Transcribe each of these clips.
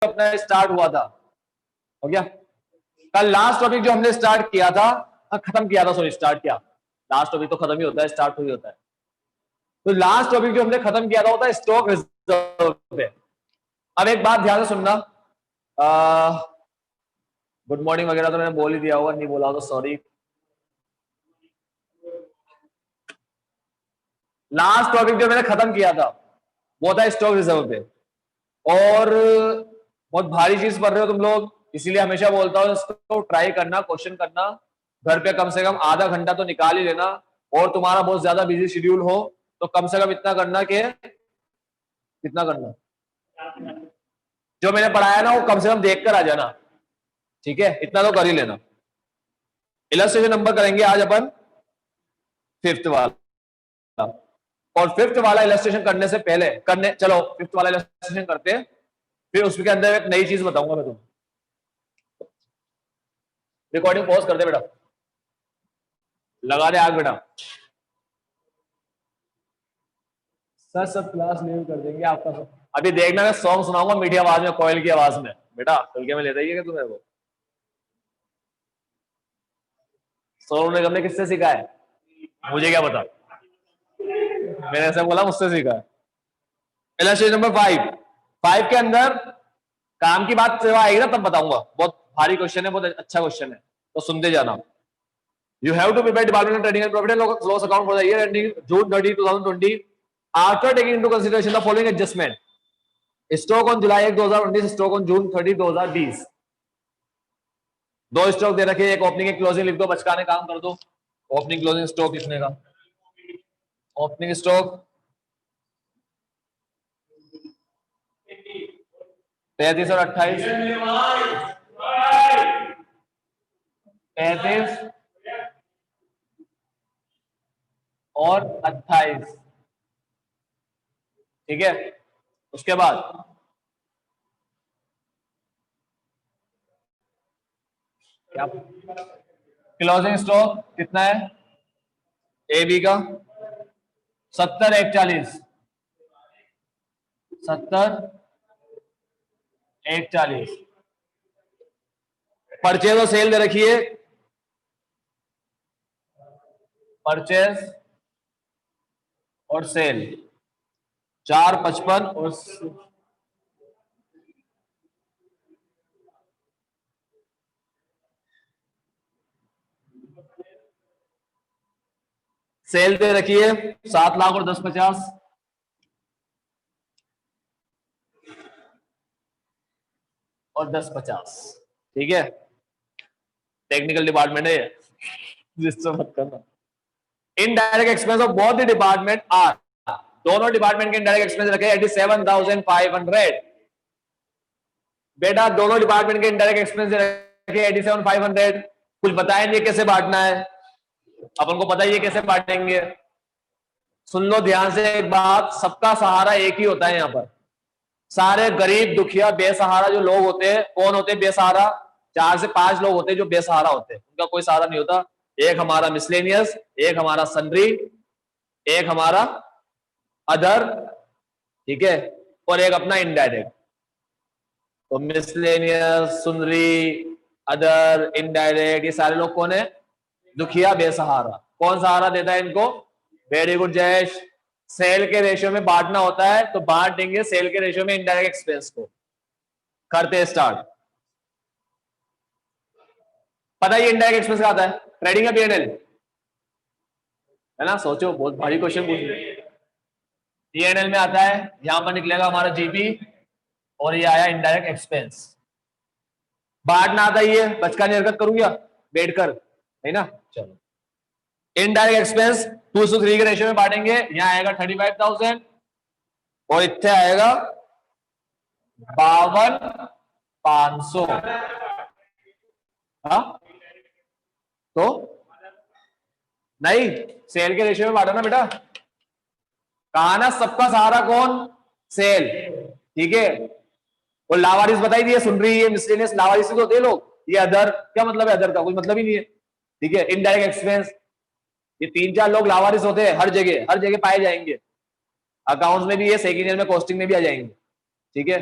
अपना स्टार्ट हुआ था, हो गया। कल लास्ट टॉपिक जो हमने स्टार्ट किया था, खत्म किया था, सॉरी स्टार्ट किया, लास्ट टॉपिक तो खत्म ही होता है, स्टार्ट ही होता है। तो लास्ट टॉपिक जो हमने खत्म किया था होता है स्टॉक रिजर्व पे। अब एक बात ध्यान से सुनना, गुड मॉर्निंग वगैरह तो मैंने बोल ही दिया होगा, नहीं बोला तो सॉरी। लास्ट टॉपिक जो मैंने खत्म किया था वो था स्टॉक रिजर्व पे, और बहुत भारी चीज पढ़ रहे हो तुम लोग, इसीलिए हमेशा बोलता हूँ इसको ट्राई करना, क्वेश्चन करना, घर पे कम से कम आधा घंटा तो निकाल ही लेना। और तुम्हारा बहुत ज्यादा बिजी शेड्यूल हो तो कम से कम इतना करना कि कितना करना, जो मैंने पढ़ाया ना वो कम से कम देख कर आ जाना, ठीक है, इतना तो कर ही लेना। इलस्ट्रेशन नंबर करेंगे आज अपन 5th वाला, और 5th वाला इलस्ट्रेशन करने से पहले चलो 5th वाला इलस्ट्रेशन करते हैं, फिर उसके अंदर एक नई चीज बताऊंगा मैं तुम्हें। रिकॉर्डिंग पॉज कर दे बेटा, लगा दे आग बेटा, सर सब क्लास लीव कर देंगे आपका सब। अभी देखना मैं सॉन्ग सुनाऊंगा मीठी आवाज में, कोयल की आवाज में, बेटा हल्के में लेता ही है तुम्हें वो। सोनू निगम ने किससे सीखा है, मुझे क्या पता, मैंने ऐसा बोला मुझसे सीखा है। इलस्ट्रेशन नंबर 5 के अंदर काम की बात सेवा आएगी ना तब बताऊंगा, बहुत भारी क्वेश्चन है, बहुत अच्छा क्वेश्चन है, तो सुनते जाना। You have to prepare Department of Trading and Profit and Loss account for the year ending June 30, 2020 after taking into consideration the following adjustment. Stock on July 1, 2019, stock on June 30, 2020। दो stock दे रखे, एक opening एक closing लिख दो, बचकाने काम कर दो। Opening closing stock लिखने का, ओपनिंग स्टॉक 33 और 28, 33 और 28, ठीक है। उसके बाद क्या क्लोजिंग स्टॉक कितना है, ए बी का 70, 41, 70, 41। परचेज और सेल दे रखिए, परचेज और सेल 4, 55 और सेल दे रखिए 7 लाख और 10, 50 और 10, 50, ठीक है। टेक्निकल डिपार्टमेंट है जिससे मत करना। Indirect expense of both the department are, दोनों डिपार्टमेंट के इनडायरेक्ट एक्सपेंस रखे 87,500। बेटा दोनों डिपार्टमेंट के इनडायरेक्ट एक्सपेंस रखे 87,500। कुछ बताएंगे कैसे बांटना है, अपन को पता ही है कैसे बांटेंगे। सुन लो ध्यान से एक बात, सबका सहारा एक ही होता है यहाँ पर। सारे गरीब दुखिया बेसहारा जो लोग होते हैं, कौन होते हैं बेसहारा, 4 से 5 लोग होते हैं जो बेसहारा होते हैं, उनका कोई सहारा नहीं होता। एक हमारा मिसलेनियस, एक हमारा सन्ड्री, एक हमारा अदर, ठीक है, और एक अपना इनडायरेक्ट। तो मिसलेनियस, सुंदरी, अदर, इनडायरेक्ट, ये सारे लोग कौन है, दुखिया बेसहारा। कौन सहारा देता है इनको, वेरी गुड जयेश। सेल के रेशियो में बांटना होता है तो बांट देंगे सेल के रेशियो में इनडायरेक्ट एक्सपेंस को। करते स्टार्ट, पता ही इनडायरेक्ट एक्सपेंस का आता है, ट्रेडिंग का पीएनएल है ना। सोचो बहुत भारी क्वेश्चन पूछ रहे। पीएनएल में आता है, यहां पर निकलेगा हमारा जीपी और ये आया इनडायरेक्ट एक्सपेंस। बांटना आता ही है, बचकानी हरकत करूँ क्या बैठकर, है ना। चलो इनडायरेक्ट एक्सपेंस 2:3 के रेशियो में बांटेंगे। यहां आएगा 35,000 और इतने आएगा 52,500। हाँ तो नहीं, सेल के रेशियो में बांटा ना बेटा, कहा ना सबका सहारा कौन, सेल, ठीक है। और लावारिस बताई दिए, सुन रही है मिसलेनियस, लावारिस तो होते हैं लोग। ये अदर, क्या मतलब है अदर का, कोई मतलब ही नहीं है, ठीक है। इनडायरेक्ट एक्सपेंस, ये 3-4 लोग लावारिस होते हैं, हर जगह पाए जाएंगे। अकाउंट्स में भी ये, सेकेंड ईयर में कॉस्टिंग में भी आ जाएंगे, ठीक है।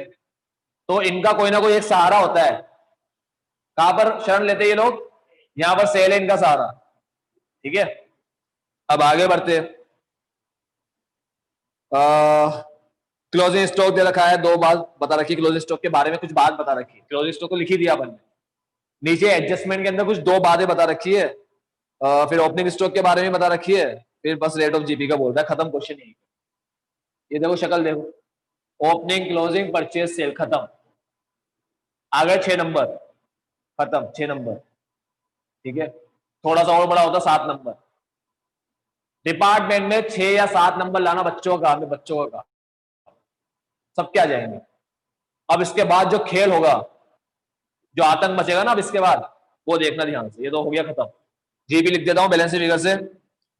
तो इनका कोई ना कोई एक सहारा होता है। कहां पर शरण लेते हैं ये लोग? यहां पर सेल है इनका सहारा। ठीक है, अब आगे बढ़ते हैं। क्लोजिंग स्टॉक दे रखा है, दो बात बता रखी क्लोजिंग स्टॉक के बारे में, कुछ बात बता रखी है। क्लोजिंग स्टॉक को लिखी दिया अपन ने, नीचे एडजस्टमेंट के अंदर कुछ दो बातें बता रखी है, फिर ओपनिंग स्टॉक के बारे में बता रखी है, फिर बस रेट ऑफ जीपी का बोल रहा है, खत्म क्वेश्चन यही। ये देखो शक्ल देखो, ओपनिंग क्लोजिंग परचेज सेल, खत्म। आगे 6 नंबर, खत्म 6 नंबर। ठीक है, थोड़ा सा और बड़ा होता 7 नंबर। डिपार्टमेंट में 6 या 7 नंबर लाना बच्चों का काम है, बच्चों का काम, सबके आ जाएंगे। अब इसके बाद जो खेल होगा, जो आतंक मचेगा ना अब इसके बाद, वो देखना ध्यान से। ये तो हो गया खत्म। जीबी लिख देता हूं बैलेंस फिगर से,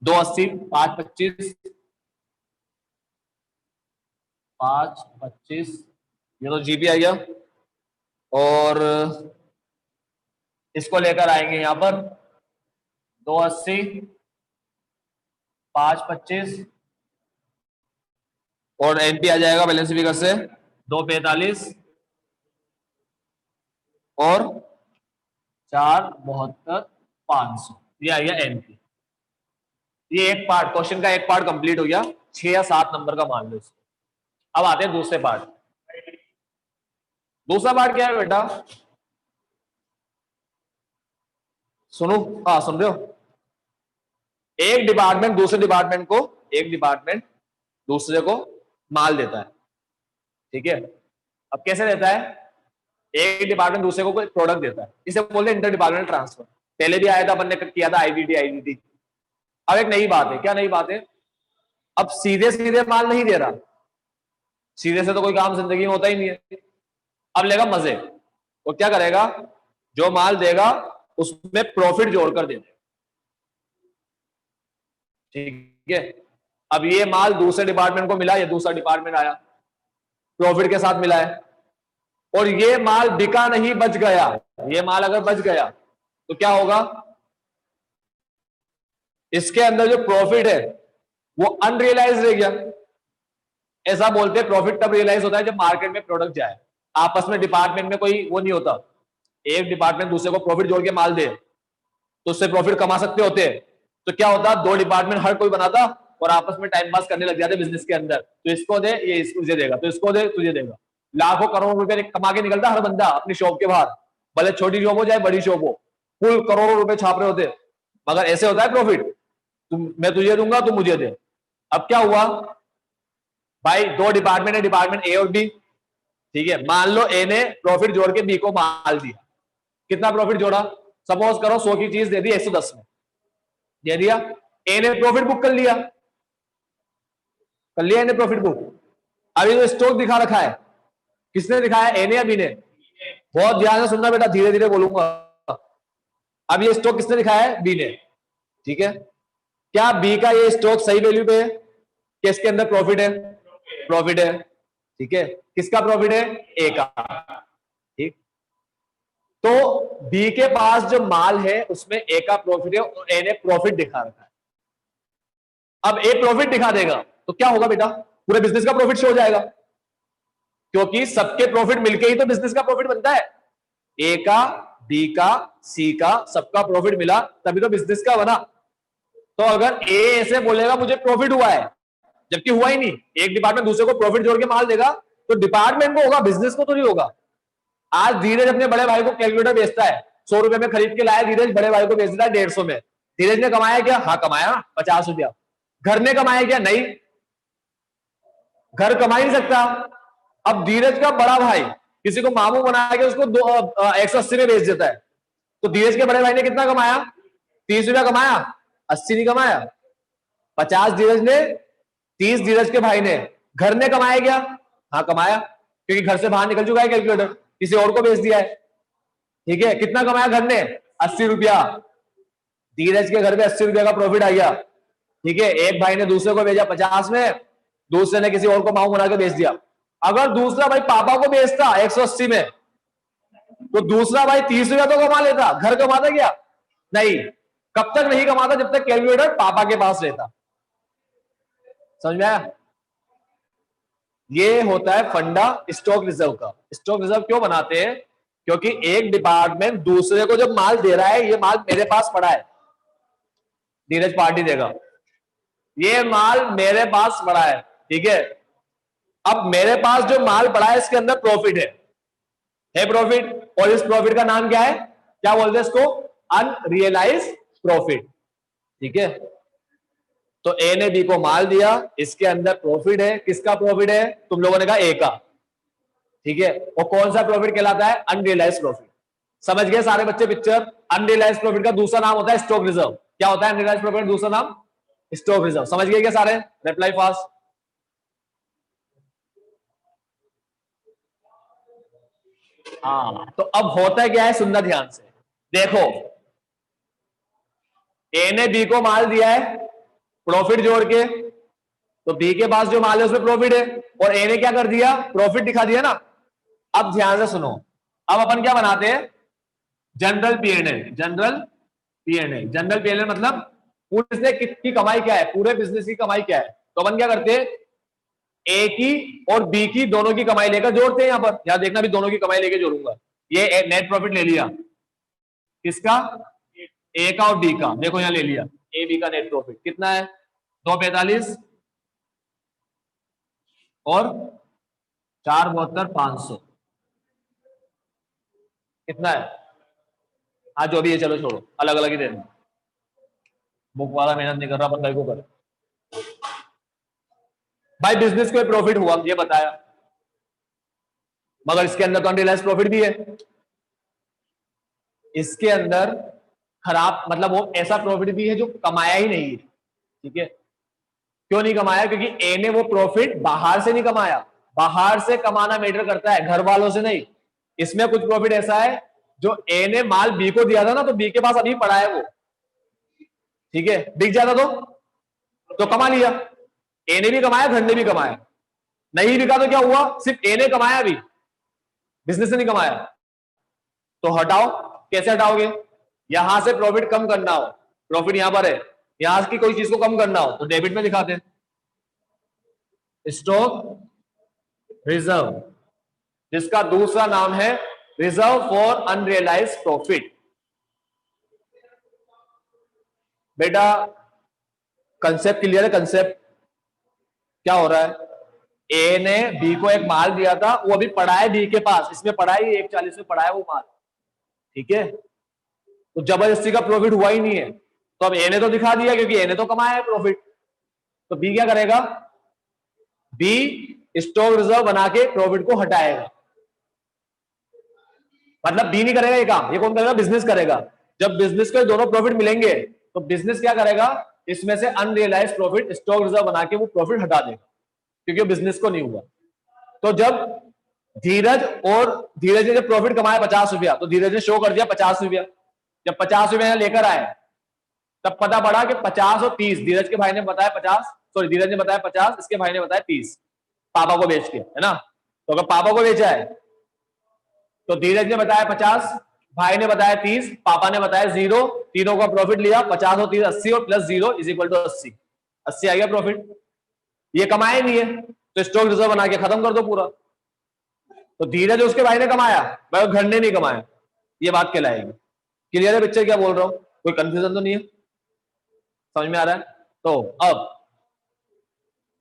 280, 525, 525, ये तो जीबी आ गया। और इसको लेकर आएंगे यहां पर 280, 525, और एनपी आ जाएगा बैलेंस फिगर से 245 और 472, 500। ये आ गया एनपी। ये एक पार्ट, क्वेश्चन का एक पार्ट कंप्लीट हो गया, 6 या 7 नंबर का मान लो इसको। अब आते हैं दूसरे पार्ट। दूसरा पार्ट क्या है बेटा? सुनो, हाँ सुन रहे हो? एक डिपार्टमेंट दूसरे डिपार्टमेंट को, एक डिपार्टमेंट दूसरे को माल देता है। ठीक है, अब कैसे देता है? एक डिपार्टमेंट दूसरे को कोई प्रोडक्ट देता है, इसे बोलते हैं इंटर डिपार्टमेंट ट्रांसफर। पहले भी आया था, अपन ने किया था आईडीटी आईडीटी। अब एक नई बात है, क्या नई बात है? अब सीधे सीधे माल नहीं दे रहा, सीधे से तो कोई काम जिंदगी में होता ही नहीं है। अब लेगा मजे, वो क्या करेगा? जो माल देगा उसमें प्रॉफिट जोड़कर दे देगा। ठीक है, अब ये माल दूसरे डिपार्टमेंट को मिला, ये दूसरा डिपार्टमेंट आया, प्रॉफिट के साथ मिला है, और ये माल बिका नहीं, बच गया। ये माल अगर बच गया तो क्या होगा? इसके अंदर जो प्रॉफिट है वो अनरियलाइज रह गया। ऐसा बोलते हैं प्रॉफिट तब रियलाइज होता है जब मार्केट में प्रोडक्ट जाए। आपस में डिपार्टमेंट में कोई वो नहीं होता, एक डिपार्टमेंट दूसरे को प्रॉफिट जोड़ के माल दे तो उससे प्रॉफिट कमा सकते होते। तो क्या होता? दो डिपार्टमेंट हर कोई बनाता और आपस में टाइम पास करने लग जाते बिजनेस के अंदर। तो इसको दे, ये तुझे देगा, तो इसको दे, तुझे देगा। लाखों करोड़ों रुपए कमा के निकलता हर बंदा अपनी शॉप के बाहर, भले छोटी शॉप हो चाहे बड़ी शॉप हो, कुल करोड़ों रुपए छाप रहे होते। मगर ऐसे होता है प्रॉफिट, मैं तुझे दूंगा, तू मुझे दे। अब क्या हुआ भाई? दो डिपार्टमेंट है, डिपार्टमेंट ए और बी। ठीक है, मान लो ए ने प्रॉफिट जोड़ के बी को माल दिया। कितना प्रॉफिट जोड़ा? सपोज करो 100 की चीज दे दी 110 में दे दिया। ए ने प्रॉफिट बुक कर लिया, इन्हें प्रॉफिट बुक। अभी जो स्टॉक दिखा रखा है, किसने दिखाया? ए ने या बी ने? बहुत ध्यान से सुनना बेटा, धीरे धीरे बोलूंगा। अब ये स्टॉक किसने दिखाया है? बी ने। ठीक है, क्या बी का ये स्टॉक सही वैल्यू पे है कि इसके अंदर प्रॉफिट है? प्रॉफिट है। ठीक है, किसका प्रॉफिट है? ए का। ठीक, तो बी के पास जो माल है उसमें ए का प्रॉफिट है और ए ने प्रॉफिट दिखा रखा है। अब ए प्रॉफिट दिखा देगा तो क्या होगा बेटा? पूरे बिजनेस का प्रॉफिट शो हो जाएगा, क्योंकि सबके प्रॉफिट मिलके ही तो बिजनेस का प्रॉफिट बनता है। ए का, बी का, सी का, सबका प्रॉफिट मिला तभी तो बिजनेस का बना। तो अगर ए ऐसे बोलेगा मुझे प्रॉफिट हुआ है, जबकि हुआ ही नहीं, एक डिपार्टमेंट दूसरे को प्रॉफिट जोड़ के माल देगा तो डिपार्टमेंट को होगा, बिजनेस को तो नहीं होगा। आज धीरज अपने बड़े भाई को कैलकुलेटर बेचता है, 100 रुपए में खरीद के लाया धीरज, बड़े भाई को बेच देता है 150 में। धीरज ने कमाया क्या? हाँ कमाया 50 रुपया। घर ने कमाया क्या? नहीं, घर कमा ही नहीं सकता। अब धीरज का बड़ा भाई किसी को मामू बना के उसको 180 में बेच देता है, तो धीरज के बड़े भाई ने कितना कमाया? 30 रुपया कमाया, 80 नहीं कमाया। 50 धीरज ने, 30 धीरज के भाई ने। घर ने कमाया क्या? हाँ कमाया, क्योंकि घर से बाहर निकल चुका है कैलकुलेटर, किसी और को बेच दिया है। ठीक है, कितना कमाया घर ने? 80 रुपया। धीरज के घर पे 80 रुपया का प्रॉफिट आ गया। ठीक है, एक भाई ने दूसरे को भेजा 50 में, दूसरे ने किसी और को माऊ बना के बेच दिया। अगर दूसरा भाई पापा को बेचता 180 में, तो दूसरा भाई 30 रुपया तो कमा लेता, घर कमाता क्या? नहीं। कब तक नहीं कमाता? जब तक कैलकुलेटर पापा के पास रहता। समझ में आया? ये होता है फंडा स्टॉक रिजर्व का। स्टॉक रिजर्व क्यों बनाते हैं? क्योंकि एक डिपार्टमेंट दूसरे को जब माल दे रहा है, ये माल मेरे पास पड़ा है, धीरज पार्टी देगा, ये माल मेरे पास पड़ा है, ठीक है। अब मेरे पास जो माल पड़ा है इसके अंदर प्रॉफिट है प्रॉफिट, और इस प्रॉफिट का नाम क्या है, क्या बोलते हैं इसको, अनरियलाइज प्रॉफिट, ठीक है। तो ए ने बी को माल दिया, इसके अंदर प्रॉफिट है, किसका प्रॉफिट है, तुम लोगों ने कहा ए का, ठीक है। और कौन सा प्रॉफिट कहलाता है, अनरियलाइज प्रॉफिट। समझ गए सारे बच्चे पिक्चर? अनरियलाइज प्रॉफिट का दूसरा नाम होता है स्टॉक रिजर्व। क्या होता है अनरियलाइज प्रॉफिट का दूसरा नाम? Stock reserve. समझ गए क्या सारे? Reply fast. हाँ, तो अब होता क्या है, सुनना ध्यान से। देखो, ए ने बी को माल दिया है प्रॉफिट जोड़ के, तो बी के पास जो माल है उसमें प्रॉफिट है, और ए ने क्या कर दिया, प्रॉफिट दिखा दिया ना। अब ध्यान से सुनो, अब अपन क्या बनाते हैं, general PNL. General PNL, general PNL मतलब पूरे बिजनेस की कमाई क्या है, पूरे बिजनेस की कमाई क्या है। तो अपन क्या करते हैं, ए की और बी की दोनों की कमाई लेकर जोड़ते हैं। यहां पर यहां देखना, भी दोनों की कमाई लेकर जोड़ूंगा। ये नेट प्रॉफिट ले लिया किसका, ए का और बी का, देखो यहां ले लिया, ए बी का नेट प्रॉफिट कितना है, 245 और 472,500 कितना है। हाँ जो भी है, चलो छोड़ो, अलग अलग ही देना, बुक वाला मेहनत नहीं कर रहा, अपन को कर। भाई बिजनेस को प्रॉफिट हुआ ये बताया, मगर इसके अंदर तो अनरियलाइज प्रॉफिट भी है। इसके अंदर खराब मतलब वो ऐसा प्रॉफिट भी है जो कमाया ही नहीं है, ठीक है। क्यों नहीं कमाया, क्योंकि ए ने वो प्रॉफिट बाहर से नहीं कमाया। बाहर से कमाना मैटर करता है, घर वालों से नहीं। इसमें कुछ प्रॉफिट ऐसा है जो ए ने माल बी को दिया था ना, तो बी के पास अभी पड़ा है वो, ठीक है। बिक जाता तो कमा लिया, ए ने भी कमाया, घर ने भी कमाया। नहीं बिका तो क्या हुआ, सिर्फ ए ने कमाया, भी बिजनेस ने नहीं कमाया। तो हटाओ, कैसे हटाओगे, यहां से प्रॉफिट कम करना हो, प्रॉफिट यहां पर है, यहां की कोई चीज को कम करना हो तो डेबिट में दिखाते हैं, स्टॉक रिजर्व, जिसका दूसरा नाम है रिजर्व फॉर अनरियलाइज प्रॉफिट। बेटा कंसेप्ट क्लियर है, कंसेप्ट क्या हो रहा है, ए ने बी को एक माल दिया था, वो अभी पड़ा है बी के पास, इसमें पड़ा है 140 में पड़ा है वो माल, ठीक है। तो जबरदस्ती का प्रॉफिट हुआ ही नहीं है, तो अब ए ने तो दिखा दिया क्योंकि ए ने तो कमाया है प्रॉफिट। तो बी क्या करेगा, बी स्टॉक रिजर्व बना के प्रॉफिट को हटाएगा। मतलब बी नहीं करेगा ये काम, ये कौन करेगा, बिजनेस करेगा। जब बिजनेस को दोनों प्रॉफिट मिलेंगे तो बिजनेस क्या करेगा, इसमें से अनरियलाइज प्रॉफिट स्टॉक रिजर्व बना के वो प्रॉफिट हटा देगा, क्योंकि बिजनेस को नहीं हुआ। तो जब धीरज और धीरज ने जब प्रॉफिट कमाया 50 रुपया, तो धीरज ने शो कर दिया 50 रुपया। जब 50 रुपया लेकर आए तब पता पड़ा कि 50 और 30, धीरज के भाई ने बताया 50, सॉरी धीरज ने बताया 50, इसके भाई ने बताया 30, पापा को बेच के, है ना। तो अगर पापा को बेचा है तो धीरज ने बताया 50, भाई ने बताया 30, पापा ने बताया 0, तीनों का प्रॉफिट लिया, 50 और 30 80, और प्लस 0 इज इक्वल टू 80, 80 आ गया प्रॉफिट। ये कमाए नहीं है तो स्टॉक रिजर्व बना के खत्म कर दो पूरा। तो धीरज उसके भाई ने कमाया, भाई घर ने नहीं कमाया, ये बात कहलाएगी। क्लियर है बच्चे, क्या बोल रहा हूं, कोई कंफ्यूजन तो नहीं है, समझ में आ रहा है। तो अब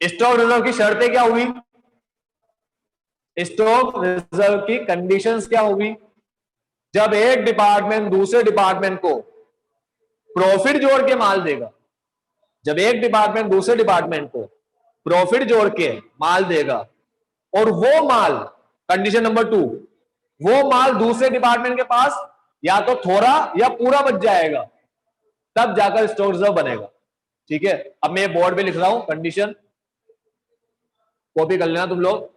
स्टॉक रिजर्व की शर्तें क्या हुई, स्टॉक रिजर्व की कंडीशंस क्या होगी, जब एक डिपार्टमेंट दूसरे डिपार्टमेंट को प्रॉफिट जोड़ के माल देगा, जब एक डिपार्टमेंट दूसरे डिपार्टमेंट को प्रॉफिट जोड़ के माल देगा, और वो माल, कंडीशन नंबर 2, वो माल दूसरे डिपार्टमेंट के पास या तो थोड़ा या पूरा बच जाएगा, तब जाकर स्टॉक रिजर्व बनेगा, ठीक है। अब मैं बोर्ड पे लिख रहा हूं कंडीशन, कॉपी कर लेना तुम लोग।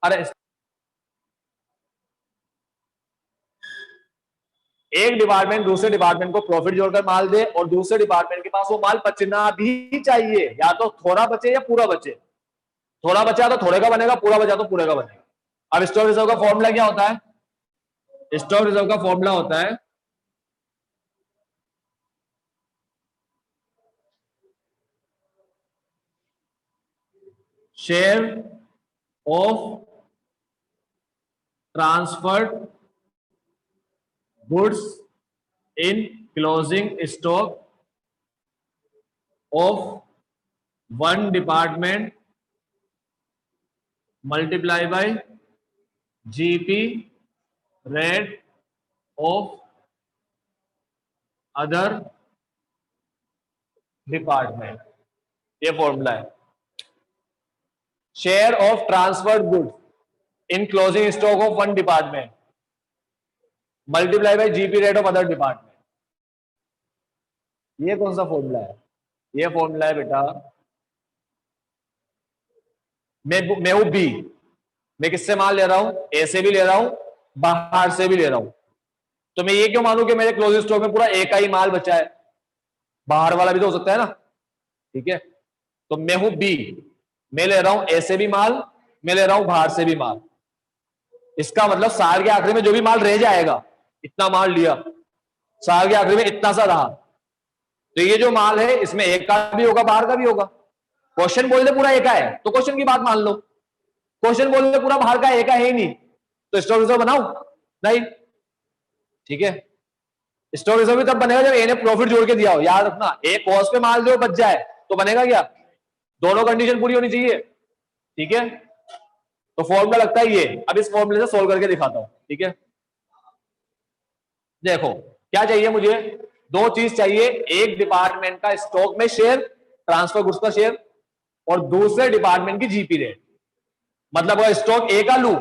अरे एक डिपार्टमेंट दूसरे डिपार्टमेंट को प्रॉफिट जोड़कर माल दे, और दूसरे डिपार्टमेंट के पास वो माल बचना भी चाहिए, या तो थोड़ा बचे या पूरा बचे। थोड़ा बचा तो थोड़े का बनेगा, पूरा बचा तो पूरे का बनेगा। अब स्टॉक रिजर्व का फॉर्मूला क्या होता है, स्टॉक रिजर्व का फॉर्मूला होता है share of transferred goods in closing stock of one department multiply by GP rate of other department. ये फॉर्मूला है। Share of transferred goods in closing stock of one department multiply by GP rate of other department. ये कौन सा formula है? ये formula है बेटा, मैं हूं बी, मैं किससे माल ले रहा हूं? ए से भी ले रहा हूं, बाहर से भी ले रहा हूं। तो मैं ये क्यों मानूं कि मेरे क्लोजिंग स्टॉक में पूरा एक ही माल बचा है? बाहर वाला भी तो हो सकता है ना, ठीक है। तो मैं हूं बी, मैं ले रहा हूं ए से भी माल, मैं ले रहा हूं बाहर से भी माल। इसका मतलब साल के आखिरी में जो भी माल रह जाएगा, इतना माल लिया, साल के आखिरी में इतना सा रहा, तो ये जो माल है इसमें एक का भी होगा, बाहर का भी होगा। क्वेश्चन बोल दे पूरा एक का है तो क्वेश्चन की बात मान लो, क्वेश्चन बोल दे पूरा बाहर का एक का है ही नहीं, तो स्टॉक रिजर्व बनाओ नहीं, ठीक है। स्टॉक रिजर्व भी तब बनेगा जब ए ने प्रॉफिट जोड़ के दिया हो। याद रखना, एक कॉस्ट पे माल जो बच जाए तो बनेगा क्या? दोनों कंडीशन पूरी होनी चाहिए, ठीक है। तो फॉर्मूला लगता है ये। अब इस फॉर्मूले से सोल्व करके दिखाता हूं, ठीक है। देखो क्या चाहिए मुझे, दो चीज चाहिए। एक डिपार्टमेंट का स्टॉक में शेयर, ट्रांसफर गुड्स का शेयर, और दूसरे डिपार्टमेंट की जीपी रेट। मतलब अगर स्टॉक ए का लूं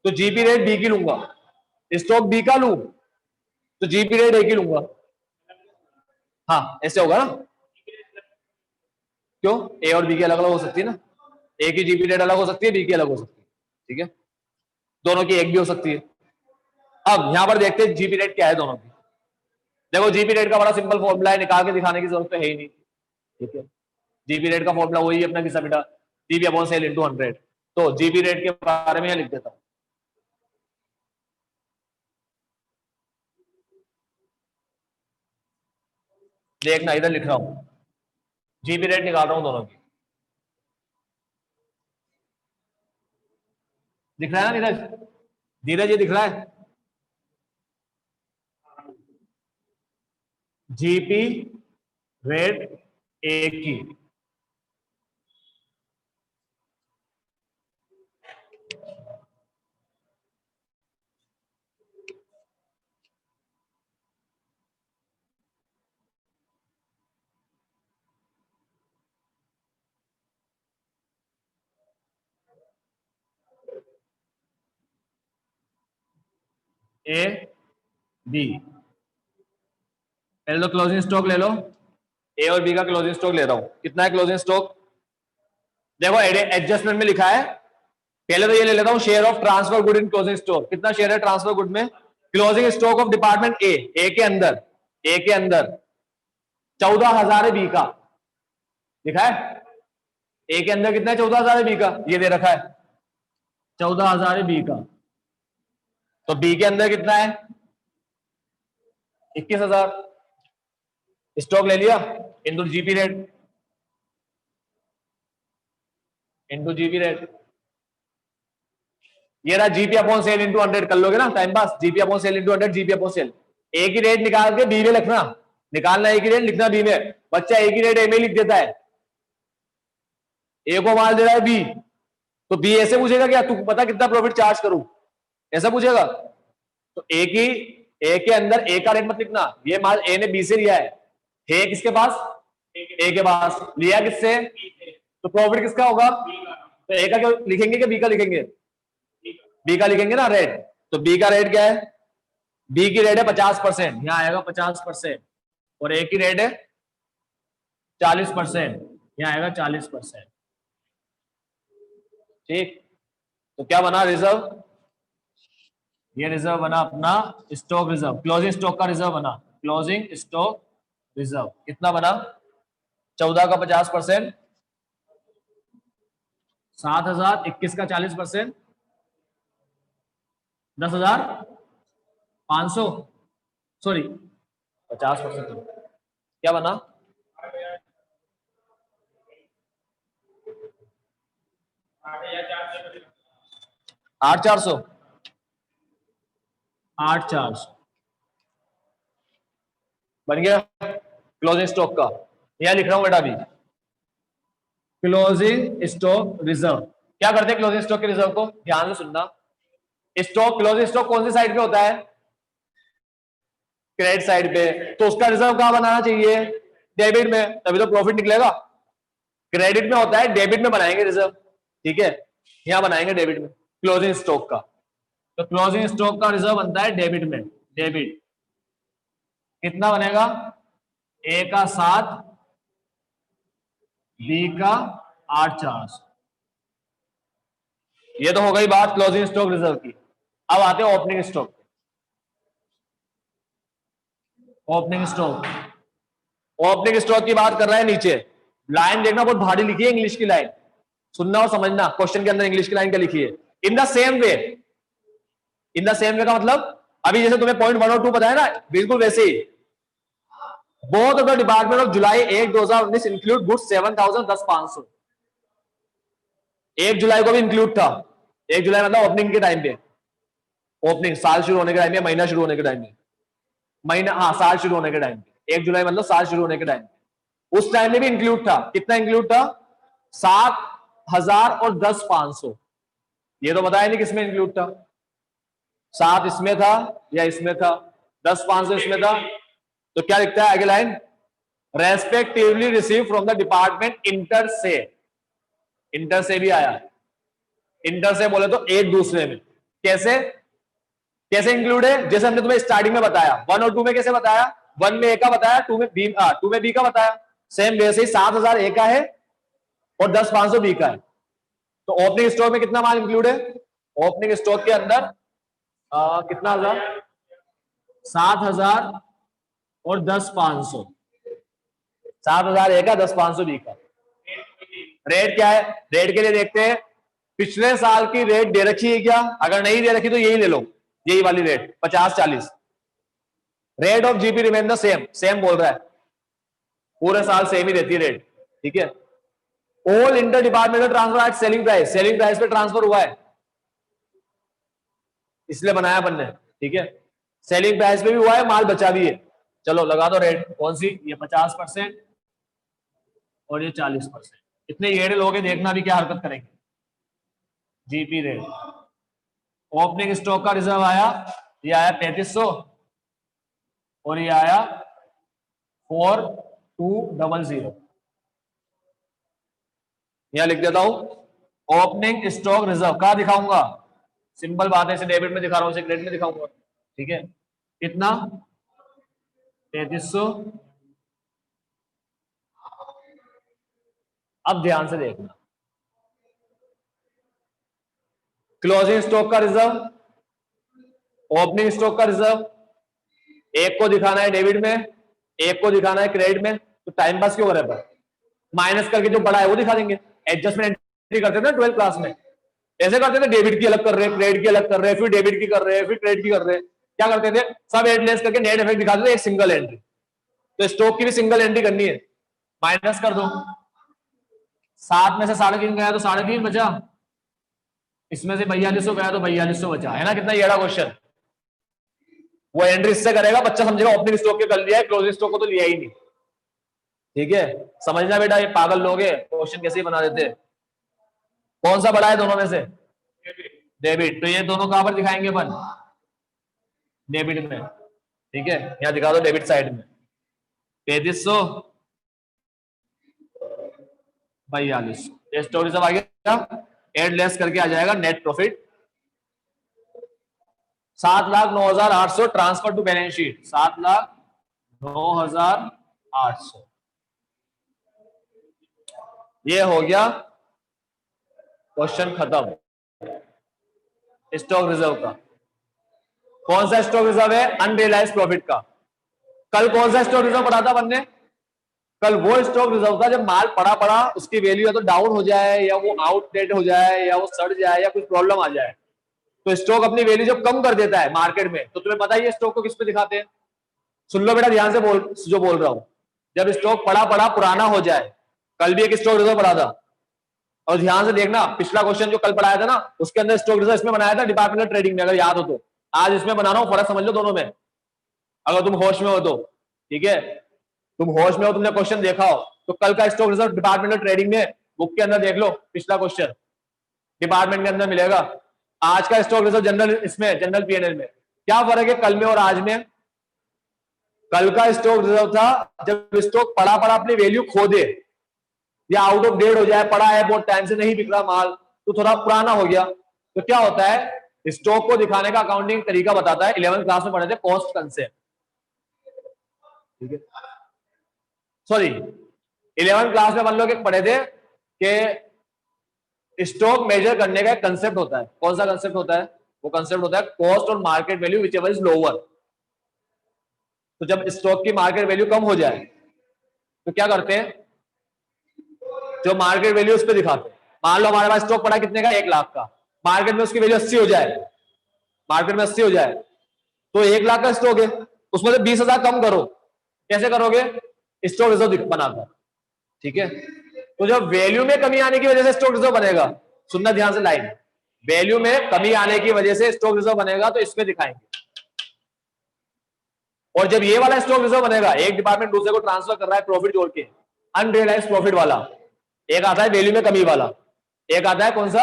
तो जीपी रेट बी की लूंगा, स्टॉक बी का लूं तो जीपी रेट ए की लूंगा। हाँ ऐसे होगा ना, क्यों? ए और बी की अलग अलग हो सकती है ना, ए की जीपी रेट अलग हो सकती है, बी की अलग हो सकती है, ठीक है। दोनों की एक भी हो सकती है। अब यहां पर देखते हैं जीपी रेट क्या है दोनों की। देखो जीपी रेट का बड़ा सिंपल फॉर्मूला है, निकाल के दिखाने की जरूरत तो है ही नहीं, ठीक है। जीपी रेट का फॉर्मूला वही है अपना किसा बेटा, जीपी अपॉन सेल इंटू 100। तो जीपी रेट के बारे में यहां लिख देता हूं। देखना इधर लिख रहा हूं, जीपी रेट निकाल रहा हूं दोनों की। दिख रहा है ना नीरज? धीरज ये दिख रहा है? जीपी रेट ए की ए बी, पहले तो क्लोजिंग स्टॉक ले लो। ए और बी का क्लोजिंग स्टॉक ले रहा हूं। कितना है क्लोजिंग स्टॉक? देखो एडजस्टमेंट में लिखा है, पहले तो ये ले लेता हूं, share of transfer good in closing stock. कितना शेयर है ट्रांसफर गुड में? Closing stock of department A, ए के अंदर, ए के अंदर 14,000 है बी का, लिखा है। ए के अंदर कितना है? 14,000 है बी का, ये दे रखा है 14,000 है बी का। तो बी के अंदर कितना है? 21,000। स्टॉक ले लिया into GP rate, into GP rate. ये रहा जीपी अपॉन सेल इंटू 100। कर लोगे ना time pass, GP upon sale into 100, GP upon sale. ए की रेट निकाल के बी में लिखना, निकालना ए की रेट, लिखना बी में। बच्चा ए की रेट ए में लिख देता है, ए को माल दे रहा है बी, तो बी ऐसे पूछेगा क्या तू पता कितना प्रॉफिट चार्ज करूं, ऐसा पूछेगा। तो ए के अंदर ए का रेट मत लिखना, ये माल ए ने बी से लिया है किसके पास? ए के पास। लिया किससे? तो प्रॉफिट किसका होगा? तो ए का क्यों लिखेंगे कि बी का लिखेंगे? बी का लिखेंगे ना रेट। तो बी का रेट क्या है? बी की रेट है 50%, यहां आएगा 50%, और ए की रेट है 40%, यहां आएगा 40%, ठीक। तो क्या बना रिजर्व? ये रिजर्व बना अपना स्टॉक रिजर्व, क्लोजिंग स्टॉक का रिजर्व बना, क्लोजिंग स्टॉक रिजर्व। कितना बना? 14 का 50%, 7,000, 21 का 40%, 10,500, सॉरी 50%। क्या बना? 8,400 8,400 बन गया क्लोजिंग स्टॉक का। यहां लिख रहा हूं बेटा अभी। Closing stock reserve. क्या करते हैं क्लोजिंग स्टॉक के रिजर्व को, ध्यान से सुनना। स्टॉक, क्लोजिंग स्टॉक कौन सी साइड पे होता है? क्रेडिट साइड पे। तो उसका रिजर्व कहां बनाना चाहिए? डेबिट में, तभी तो प्रॉफिट निकलेगा। क्रेडिट में होता है, डेबिट में बनाएंगे रिजर्व। ठीक है, यहां बनाएंगे डेबिट में क्लोजिंग स्टॉक का। तो क्लोजिंग स्टॉक का रिजर्व बनता है डेबिट में। डेबिट कितना बनेगा? ए का 7, बी का 8,400। ये तो हो गई बात क्लोजिंग स्टॉक रिजर्व की। अब आते हैं opening stock. Opening stock, opening stock की बात कर रहा है। नीचे लाइन देखना, बहुत भारी लिखी है इंग्लिश की लाइन, सुनना और समझना। क्वेश्चन के अंदर इंग्लिश की लाइन क्या लिखी है? In the same way. In the same way का मतलब अभी जैसे तुम्हें पॉइंट 1 और 2 बताया ना, बिल्कुल वैसे ही। Both of the department of July 1 2019 include goods 7,000 10,500। 1 जुलाई को भी इंक्लूड था। 1 जुलाई मतलब ओपनिंग के टाइम पे, ओपनिंग साल शुरू होने के टाइम पे, महीना शुरू होने के टाइम पे, महीना, हाँ साल शुरू होने के टाइम पे। 1 जुलाई मतलब साल शुरू होने के टाइम पे, उस टाइम में भी इंक्लूड था। कितना इंक्लूड था? 7,000 और 10,500। ये तो बताया नहीं किसमें इंक्लूड था। 7 इसमें था या इसमें था, 10,500 इसमें था। तो क्या लिखता है आगे line? Respectively receive from the department inter से। इंटर से भी आया। इंटर से बोले तो एक दूसरे में। कैसे कैसे इंक्लूड है? जैसे हमने तुम्हें स्टार्टिंग में बताया, 1 और 2 में कैसे बताया? 1 में ए का बताया, 2 में बी, 2 में बी का बताया। सेम वैसे ही 7,000 ए का है और 10,500 बी का है। तो ओपनिंग स्टॉक में कितना माल इंक्लूड है? ओपनिंग स्टॉक के अंदर कितना हजार? 7,000 और 10,500। 7,000 ए का, 10,500 बी का। रेट क्या है? रेट के लिए देखते हैं पिछले साल की रेट दे रखी है क्या? अगर नहीं दे रखी तो यही ले लो, यही वाली rate 50-40। Rate of GP remain the same, same बोल रहा है, पूरे साल सेम ही रहती है रेट। ठीक है। All inter departmental transfer at selling price, selling price पे ट्रांसफर हुआ है इसलिए बनाया अपन ने। ठीक है, सेलिंग प्राइस पे भी हुआ है, माल बचा भी है। चलो लगा दो रेट। कौन सी? ये 50% और ये 40%। इतने येड़े लोग हैं, देखना भी क्या हरकत करेंगे। जीपी रेट, ओपनिंग स्टॉक का रिजर्व आया, ये आया 3,500 और ये आया 4,200। यहां लिख देता हूं ओपनिंग स्टॉक रिजर्व कहां दिखाऊंगा? सिंपल बात है, इसे डेबिट में दिखा रहा हूं, इसे क्रेडिट में दिखाऊंगा। ठीक है, कितना? 3,500। अब ध्यान से देखना, क्लोजिंग स्टॉक का रिजर्व, ओपनिंग स्टॉक का रिजर्व, एक को दिखाना है डेबिट में, एक को दिखाना है क्रेडिट में। तो टाइम पास क्यों हो रहा है? माइनस करके जो बड़ा है वो दिखा देंगे। एडजस्टमेंट एंट्री करते थे ना 12th क्लास में, ऐसे करते थे। डेबिट की अलग कर रहे हैं, क्रेडिट की अलग कर रहे हैं, फिर डेबिट की कर रहे हैं, फिर क्रेडिट की कर रहे हैं। क्या करते थे? सब एड लेस करके नेट इफेक्ट दिखाते थे, एक सिंगल एंट्री। तो स्टॉक की भी सिंगल एंट्री करनी है। माइनस कर दो, 7 में से 3.5 गया तो 3.5 बचा, इसमें से 4200 गया तो 4200 बचा, है ना? कितना येड़ा क्वेश्चन। वो एंट्री इससे करेगा, बच्चा समझेगा ओपनिंग स्टॉक के कर लिया है, क्लोजिंग स्टॉक को तो लिया ही नहीं। ठीक है, समझना बेटा, ये पागल लोग है, क्वेश्चन कैसे ही बना देते हैं। कौन सा बड़ा है दोनों में से? डेबिट। तो ये दोनों कहां पर दिखाएंगे अपन? डेबिट में। ठीक है, यहां दिखा दो डेबिट साइड में। 3,500, 4,200। ये स्टोरी सब आ गया, एड लेस करके आ जाएगा net profit 7,09,800 transfer to balance sheet. 7,09,800 ये हो गया क्वेश्चन खत्म। स्टॉक रिजर्व का कौन सा स्टॉक रिजर्व है? अनरियलाइज्ड प्रॉफिट का। कल कौन सा स्टॉक रिजर्व पढ़ा था बनने? कल वो स्टॉक रिजर्व था जब माल पड़ा पड़ा उसकी वैल्यू या तो डाउन हो जाए, या वो आउटडेट हो जाए, या वो सड़ जाए, या कुछ प्रॉब्लम आ जाए। तो स्टॉक अपनी वैल्यू जब कम कर देता है मार्केट में, तो तुम्हें पता ही है स्टॉक को किस पे दिखाते हैं। सुन लो बेटा ध्यान से, जो बोल रहा हूं। जब स्टॉक पड़ा पड़ा पुराना हो जाए, कल भी एक स्टॉक रिजर्व पड़ा था, और ध्यान से देखना, पिछला क्वेश्चन जो कल पढ़ाया था ना, उसके अंदर स्टॉक रिजर्व इसमें बनाया था डिपार्टमेंटल ट्रेडिंग में, अगर याद हो तो। आज इसमें बना रहा हूं, फर्क समझ लो दोनों में, अगर तुम होश में हो तो। ठीक है, तुम होश में हो, तुमने क्वेश्चन देखा हो तो कल का स्टॉक रिजर्व डिपार्टमेंटल ट्रेडिंग में बुक के अंदर देख लो, पिछला क्वेश्चन डिपार्टमेंट के अंदर मिलेगा। आज का स्टॉक रिजर्व जनरल, इसमें जनरल पीएनएल में क्या फर्क है कल में और आज में? कल का स्टॉक रिजर्व था जब स्टॉक पड़ा पड़ा अपनी वैल्यू खो दे या आउट ऑफ डेट हो जाए, पड़ा है बहुत टाइम से नहीं बिक रहा माल, तो थोड़ा पुराना हो गया, तो क्या होता है, स्टॉक को दिखाने का अकाउंटिंग तरीका बताता है। 11th क्लास में पढ़े थे कॉस्ट कंसेप्ट, ठीक है, सॉरी 11th क्लास में मान लो कि पढ़े थे कि स्टॉक मेजर करने का एक कंसेप्ट होता है। कौन सा कंसेप्ट होता है? वो कंसेप्ट होता है कॉस्ट और market value which ever is lower. तो जब स्टॉक की मार्केट वैल्यू कम हो जाए तो क्या करते हैं, जो मार्केट वैल्यू उस पर दिखाते हैं। मान लो हमारे पास स्टॉक पड़ा कितने का, 1 लाख का, मार्केट में उसकी वैल्यू 80 हो जाए, मार्केट में 80 हो जाए, तो 1 लाख का स्टॉक है, उसमें से 20,000 कम करो। कैसे करोगे? स्टॉक रिजर्व बनाकर, ठीक है। तो जब वैल्यू में कमी आने की वजह से स्टॉक रिजर्व बनेगा, सुनना ध्यान से लाइन, वैल्यू में कमी आने की वजह से स्टॉक रिजर्व बनेगा तो इसमें दिखाएंगे। और जब ये वाला स्टॉक रिजर्व बनेगा, एक डिपार्टमेंट दूसरे को ट्रांसफर कर रहा है प्रॉफिट जोड़ के, अनरियलाइज प्रॉफिट वाला, एक आता है वैल्यू में कमी वाला, एक आता है कौन सा,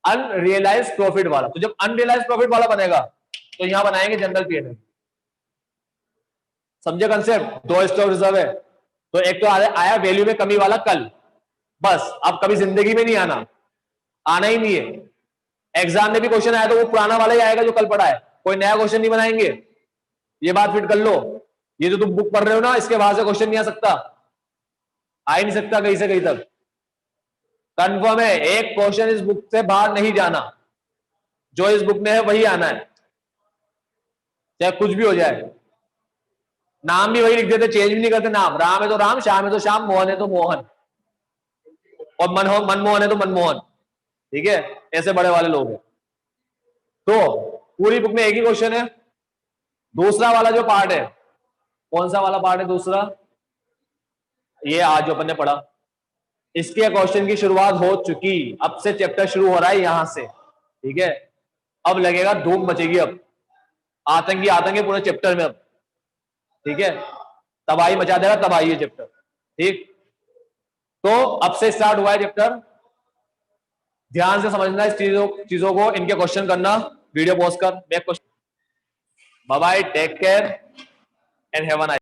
अनरियलाइज प्रॉफिट वाला। तो जब अनरियलाइज प्रॉफिट वाला बनेगा तो यहां बनाएंगे जनरल पीएनएल। समझे कंसेप्ट? 2 स्टॉक रिजर्व है, तो एक तो आया वैल्यू में कमी वाला कल, बस अब कभी जिंदगी में नहीं आना, आना ही नहीं है। एग्जाम में भी क्वेश्चन आया तो वो पुराना वाला ही आएगा जो कल पढ़ा है, कोई नया क्वेश्चन नहीं बनाएंगे। ये बात फिट कर लो, ये जो तुम बुक पढ़ रहे हो ना, इसके बाहर से क्वेश्चन नहीं आ सकता, आ ही नहीं सकता कहीं से कहीं तक। कंफर्म है, एक क्वेश्चन इस बुक से बाहर नहीं जाना, जो इस बुक में है वही आना है, चाहे कुछ भी हो जाए। नाम भी वही लिख देते, चेंज भी नहीं करते नाम। राम है तो राम, श्याम है तो श्याम, मोहन है तो मोहन, और मनमोहन है तो मनमोहन, ठीक है, ऐसे बड़े वाले लोग हैं। तो पूरी बुक में एक ही क्वेश्चन है। दूसरा वाला जो पार्ट है, कौन सा वाला पार्ट है दूसरा, ये आज जो अपन ने पढ़ा, इसके क्वेश्चन की शुरुआत हो चुकी, अब से चैप्टर शुरू हो रहा है यहां से, ठीक है। अब लगेगा धूम मचेगी, अब आतंकी आतंकी पूरे चैप्टर में, अब ठीक है, तबाही मचा देगा, तबाही है चैप्टर, ठीक। तो अब से स्टार्ट हुआ है चैप्टर, ध्यान से समझना इस चीजों को, इनके क्वेश्चन करना, वीडियो पॉज कर, मैं question. Bye bye, take care and have a nice